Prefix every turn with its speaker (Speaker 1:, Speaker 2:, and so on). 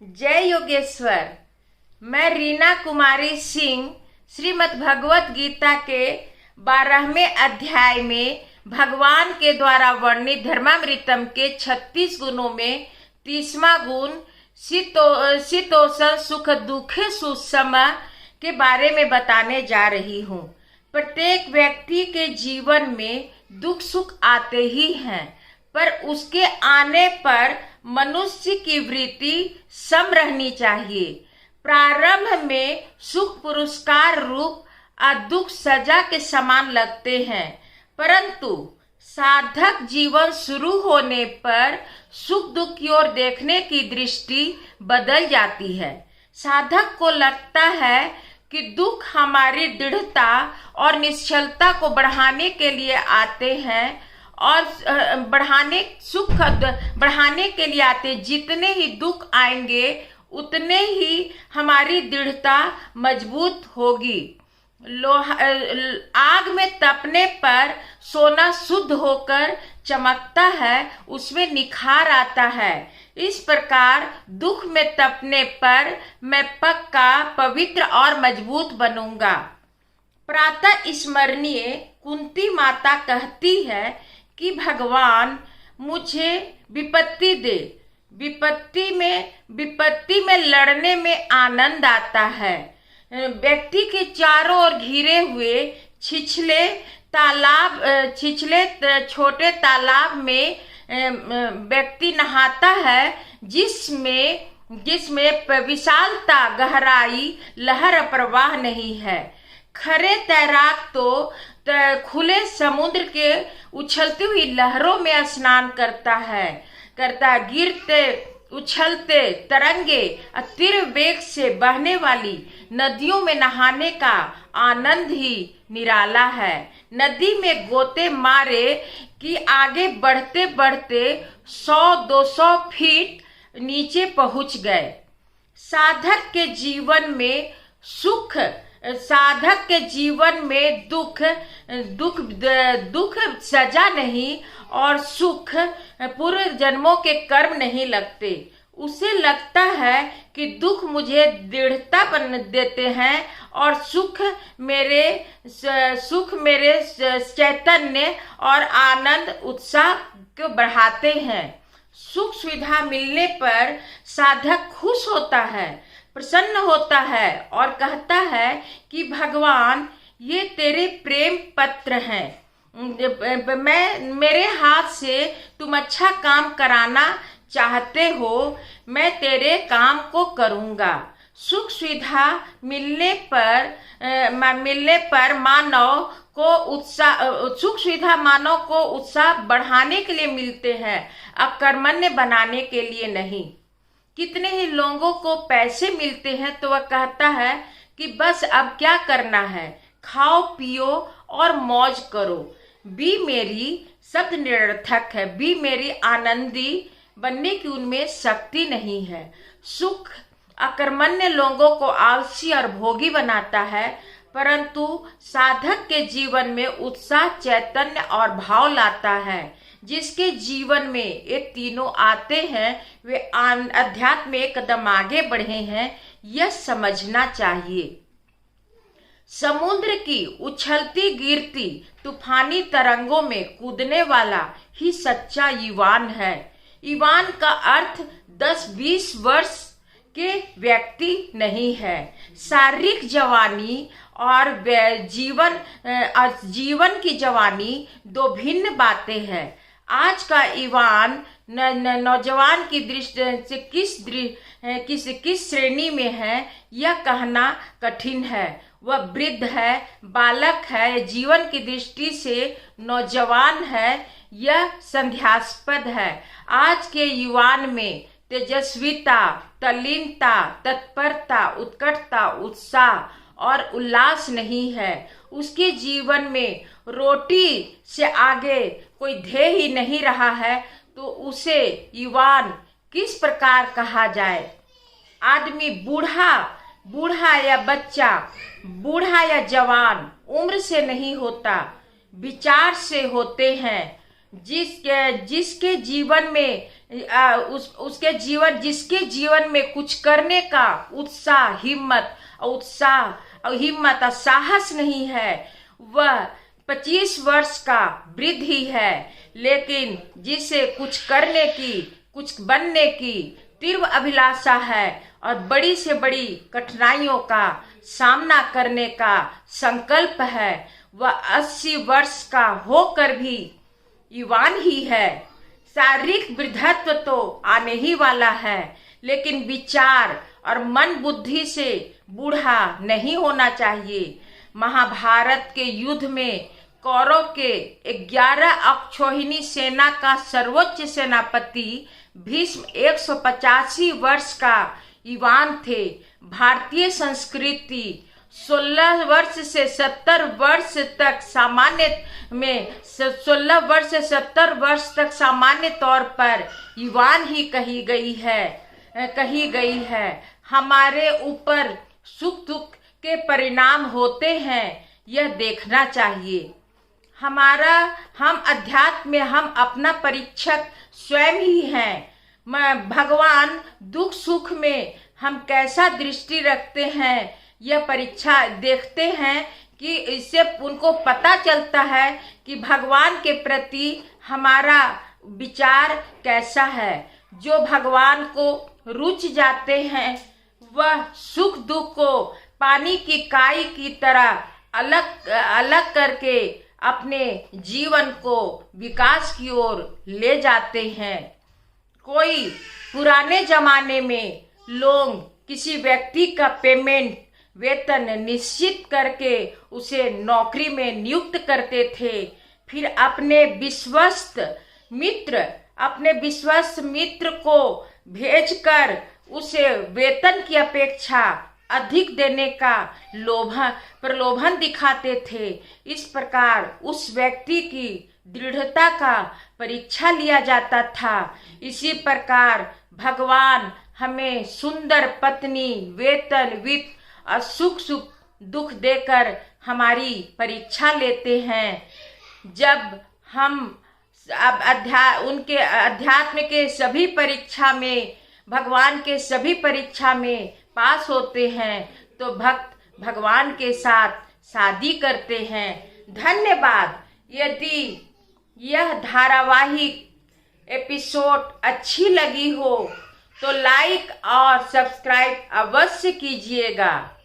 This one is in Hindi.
Speaker 1: जय योगेश्वर। मैं रीना कुमारी सिंह श्रीमद् भगवत गीता के 12वें अध्याय में भगवान के द्वारा वर्णित धर्मामृतम के 36 गुणों में 30वां गुण शीतोष्ण सुख दुखे सुसम के बारे में बताने जा रही हूँ। प्रत्येक व्यक्ति के जीवन में दुख सुख आते ही हैं, पर उसके आने पर मनुष्य की वृत्ति सम रहनी चाहिए। प्रारंभ में सुख पुरस्कार रूप और दुख सजा के समान लगते हैं, परंतु साधक जीवन शुरू होने पर सुख दुख की ओर देखने की दृष्टि बदल जाती है। साधक को लगता है कि दुख हमारी दृढ़ता और निश्चलता को बढ़ाने के लिए आते हैं और सुख बढ़ाने के लिए आते। जितने ही दुख आएंगे उतने ही हमारी दृढ़ता मजबूत होगी। आग में तपने पर सोना शुद्ध होकर चमकता है, उसमें निखार आता है। इस प्रकार दुख में तपने पर मैं पक्का पवित्र और मजबूत बनूंगा। प्रातः स्मरणीय कुंती माता कहती है कि भगवान मुझे विपत्ति दे। विपत्ति में लड़ने में आनंद आता है। व्यक्ति के चारों ओर घिरे हुए छिछले छोटे तालाब में व्यक्ति नहाता है, जिसमें विशालता गहराई लहर प्रवाह नहीं है। खरे तैराक तो खुले समुद्र के उछलती हुई लहरों में स्नान करता गिरते उछलते तरंगे तीव्र वेग से बहने वाली नदियों में नहाने का आनंद ही निराला है। नदी में गोते मारे कि आगे बढ़ते बढ़ते 100-200 फीट नीचे पहुंच गए। साधक के जीवन में दुख सजा नहीं और सुख पूर्व जन्मों के कर्म नहीं लगते। उसे लगता है कि दुख मुझे दृढ़ता देते हैं और सुख मेरे चैतन्य और आनंद उत्साह को बढ़ाते हैं। सुख सुविधा मिलने पर साधक खुश होता है, प्रसन्न होता है और कहता है कि भगवान ये तेरे प्रेम पत्र हैं। मेरे हाथ से तुम अच्छा काम कराना चाहते हो, मैं तेरे काम को करूँगा। सुख सुविधा मिलने पर मानव को उत्साह बढ़ाने के लिए मिलते हैं, अकर्मण्य बनाने के लिए नहीं। कितने ही लोगों को पैसे मिलते हैं तो वह कहता है कि बस अब क्या करना है, खाओ पियो और मौज करो। बी मेरी शब्द निरर्थक है, बी मेरी आनंदी बनने की उनमें शक्ति नहीं है। सुख अकर्मण्य लोगों को आलसी और भोगी बनाता है, परंतु साधक के जीवन में उत्साह चैतन्य और भाव लाता है। जिसके जीवन में ये तीनों आते हैं वे अध्यात्म में एक कदम आगे बढ़े हैं, यह समझना चाहिए। समुद्र की उछलती गिरती तूफानी तरंगों में कूदने वाला ही सच्चा युवान है। युवान का अर्थ 10-20 वर्ष के व्यक्ति नहीं है। शारीरिक जवानी और जीवन की जवानी दो भिन्न बातें हैं। आज का युवान नौजवान की दृष्टि से किस श्रेणी में है यह कहना कठिन है। वह वृद्ध है, बालक है, जीवन की दृष्टि से नौजवान है, यह संदेहास्पद है। आज के युवान में तेजस्विता, तल्लीनता, तत्परता, उत्कटता, उत्साह और उल्लास नहीं है। उसके जीवन में रोटी से आगे कोई ध्येय ही नहीं रहा है, तो उसे युवान किस प्रकार कहा जाए। आदमी बूढ़ा या बच्चा, बूढ़ा या जवान उम्र से नहीं होता, विचार से होते हैं। जिसके जीवन में उसके जीवन, जिसके जीवन में कुछ करने का उत्साह, हिम्मत और साहस नहीं है, वह 25 वर्ष का वृद्ध ही है, लेकिन जिसे कुछ करने की, कुछ बनने की तीव्र अभिलाषा है और बड़ी से बड़ी कठिनाइयों का सामना करने का संकल्प है, वह 80 वर्ष का होकर भी युवान ही है। शारीरिक वृद्धत्व तो आने ही वाला है, लेकिन विचार और मन बुद्धि से बूढ़ा नहीं होना चाहिए। महाभारत के युद्ध में कौरव के 11 अक्षौहिणी सेना का सर्वोच्च सेनापति भीष्म 185 वर्ष का युवान थे। भारतीय संस्कृति 16 वर्ष से 70 वर्ष तक सामान्य तौर पर युवान ही कही गई है। हमारे ऊपर सुख दुख के परिणाम होते हैं, यह देखना चाहिए। हम अध्यात्म में हम अपना परीक्षक स्वयं ही हैं। भगवान दुख सुख में हम कैसा दृष्टि रखते हैं, यह परीक्षा देखते हैं कि इससे उनको पता चलता है कि भगवान के प्रति हमारा विचार कैसा है। जो भगवान को रुच जाते हैं, वह सुख दुख को पानी की काई की तरह अलग करके अपने जीवन को विकास की ओर ले जाते हैं। कोई पुराने जमाने में लोग किसी व्यक्ति का पेमेंट, वेतन निश्चित करके उसे नौकरी में नियुक्त करते थे, फिर अपने विश्वस्त मित्र को भेजकर उसे वेतन की अपेक्षा अधिक देने का प्रलोभन दिखाते थे। इस प्रकार उस व्यक्ति की दृढ़ता का परीक्षा लिया जाता था। इसी प्रकार भगवान हमें सुंदर पत्नी, वेतन, वित्त और सुख दुख देकर हमारी परीक्षा लेते हैं। जब हम उनके अध्यात्म के सभी परीक्षा में, भगवान के सभी परीक्षा में पास होते हैं, तो भक्त भगवान के साथ शादी करते हैं। धन्यवाद। यदि यह धारावाहिक एपिसोड अच्छी लगी हो तो लाइक और सब्सक्राइब अवश्य कीजिएगा।